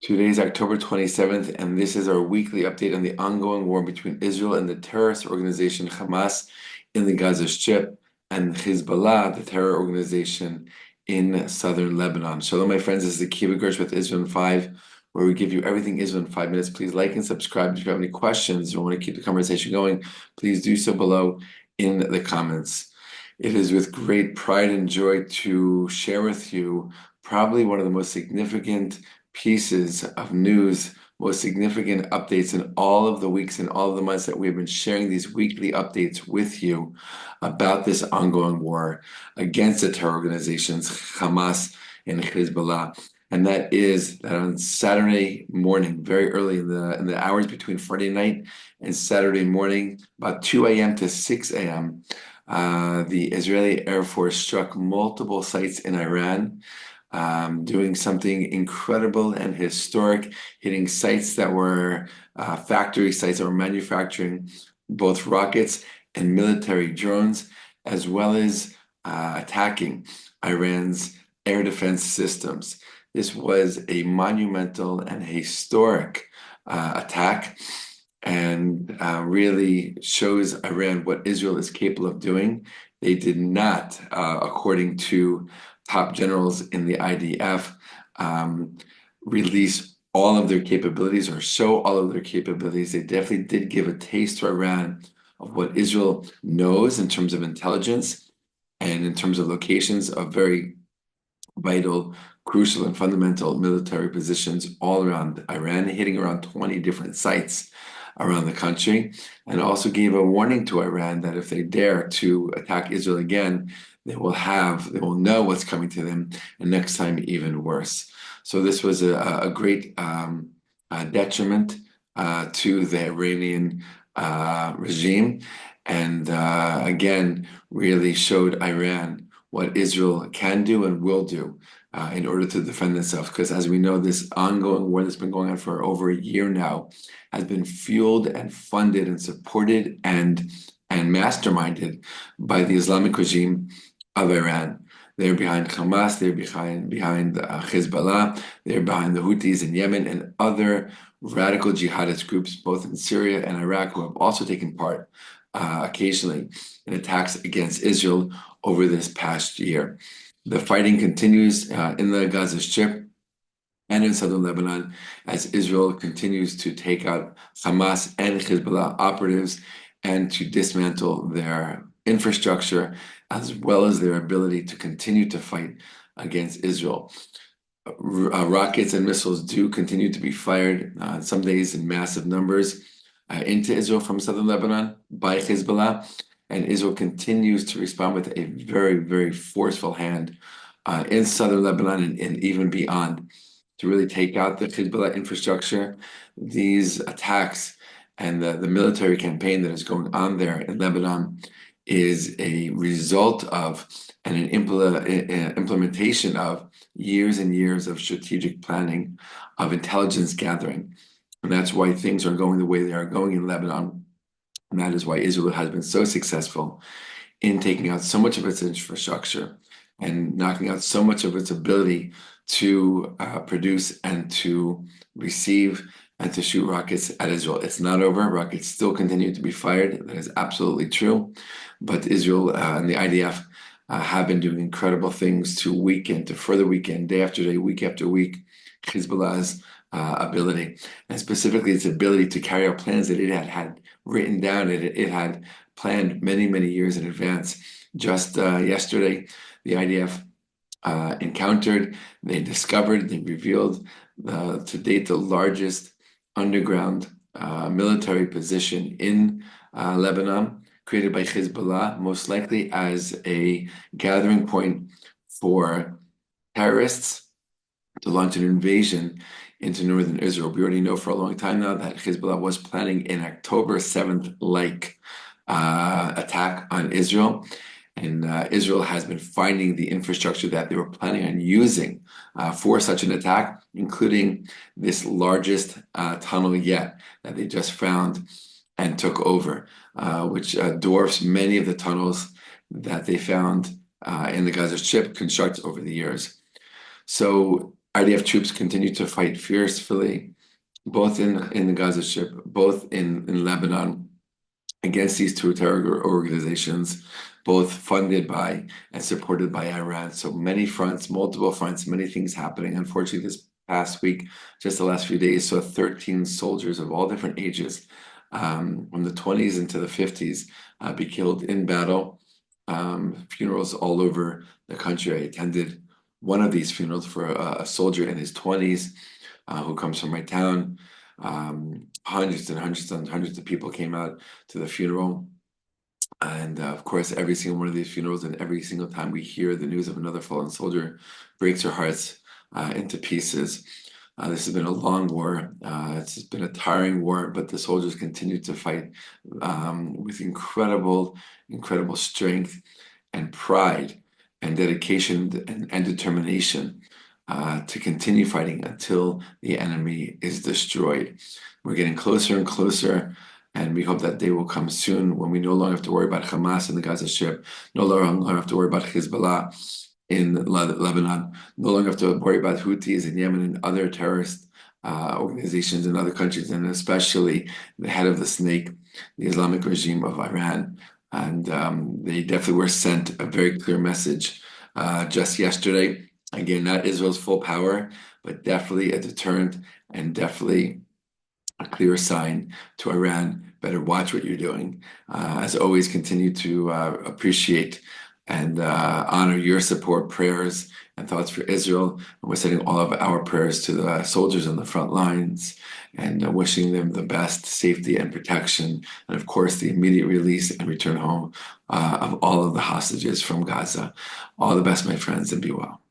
Today is October 27th, and this is our weekly update on the ongoing war between Israel and the terrorist organization Hamas in the Gaza Strip and Hezbollah, the terror organization in southern Lebanon. Shalom, my friends. This is the Kiva Gersh with Israel in 5, where we give you everything Israel in 5 minutes. Please like and subscribe. If you have any questions or want to keep the conversation going, please do so below in the comments. It is with great pride and joy to share with you probably one of the most significant pieces of news, most significant updates in all of the weeks and all of the months that we've been sharing these weekly updates with you about this ongoing war against the terror organizations Hamas and Hezbollah. And that is that on Saturday morning, very early in the hours between Friday night and Saturday morning, about 2 a.m. to 6 a.m., the Israeli Air Force struck multiple sites in Iran, doing something incredible and historic, hitting sites that were factory sites that were manufacturing both rockets and military drones, as well as attacking Iran's air defense systems. This was a monumental and historic attack, and really shows Iran what Israel is capable of doing. They did not, according to top generals in the IDF, release all of their capabilities or show all of their capabilities. They definitely did give a taste to Iran of what Israel knows in terms of intelligence and in terms of locations of very vital, crucial, and fundamental military positions all around Iran, hitting around 20 different sites around the country, and also gave a warning to Iran that if they dare to attack Israel again, they will know what's coming to them, and next time even worse. So this was a great detriment to the Iranian regime, and again, really showed Iran what Israel can do and will do in order to defend itself. Because as we know, this ongoing war that's been going on for over a year now has been fueled and funded and supported and masterminded by the Islamic regime of Iran. They're behind Hamas, they're behind Hezbollah, they're behind the Houthis in Yemen and other radical jihadist groups, both in Syria and Iraq, who have also taken part occasionally in attacks against Israel over this past year. The fighting continues in the Gaza Strip and in southern Lebanon as Israel continues to take out Hamas and Hezbollah operatives and to dismantle their infrastructure as well as their ability to continue to fight against Israel. Rockets and missiles do continue to be fired, some days in massive numbers, into Israel from southern Lebanon by Hezbollah. And Israel continues to respond with a very, very forceful hand in southern Lebanon and even beyond to really take out the Hezbollah infrastructure. These attacks and the military campaign that is going on there in Lebanon is a result of and an implementation of years and years of strategic planning, of intelligence gathering. And that's why things are going the way they are going in Lebanon. And that is why Israel has been so successful in taking out so much of its infrastructure and knocking out so much of its ability to produce and to receive and to shoot rockets at Israel. It's not over. Rockets still continue to be fired. That is absolutely true. But Israel and the IDF have been doing incredible things to further weaken day after day, week after week, Hezbollah's ability, and specifically its ability to carry out plans that it had written down. It had planned many, many years in advance. Just yesterday, the IDF they discovered, they revealed to date the largest underground military position in Lebanon, created by Hezbollah, most likely as a gathering point for terrorists to launch an invasion into northern Israel. We already know for a long time now that Hezbollah was planning an October 7th-like attack on Israel. And Israel has been finding the infrastructure that they were planning on using for such an attack, including this largest tunnel yet that they just found and took over, which dwarfs many of the tunnels that they found in the Gaza Strip constructed over the years. So IDF troops continue to fight fiercely, both in the Gaza Strip, both in Lebanon, against these two terror organizations, both funded by and supported by Iran. So many fronts, multiple fronts, many things happening. Unfortunately, this past week, just the last few days, saw 13 soldiers of all different ages, from the 20s into the 50s, be killed in battle. Funerals all over the country. I attended one of these funerals for a soldier in his 20s, who comes from my town. Hundreds and hundreds and hundreds of people came out to the funeral. And of course, every single one of these funerals and every single time we hear the news of another fallen soldier breaks our hearts into pieces. This has been a long war. It's been a tiring war, but the soldiers continue to fight with incredible strength and pride and dedication and determination to continue fighting until the enemy is destroyed. We're getting closer and closer, and we hope that day will come soon when we no longer have to worry about Hamas in the Gaza Strip, no longer have to worry about Hezbollah in Lebanon, no longer have to worry about Houthis in Yemen and other terrorist organizations in other countries, and especially the head of the snake, the Islamic regime of Iran. And they definitely were sent a very clear message just yesterday. Again, not Israel's full power, but definitely a deterrent and definitely a clear sign to Iran. Better watch what you're doing. As always, continue to appreciate and honor your support, prayers, and thoughts for Israel. And we're sending all of our prayers to the soldiers on the front lines and wishing them the best safety and protection. And of course, the immediate release and return home of all of the hostages from Gaza. All the best, my friends, and be well.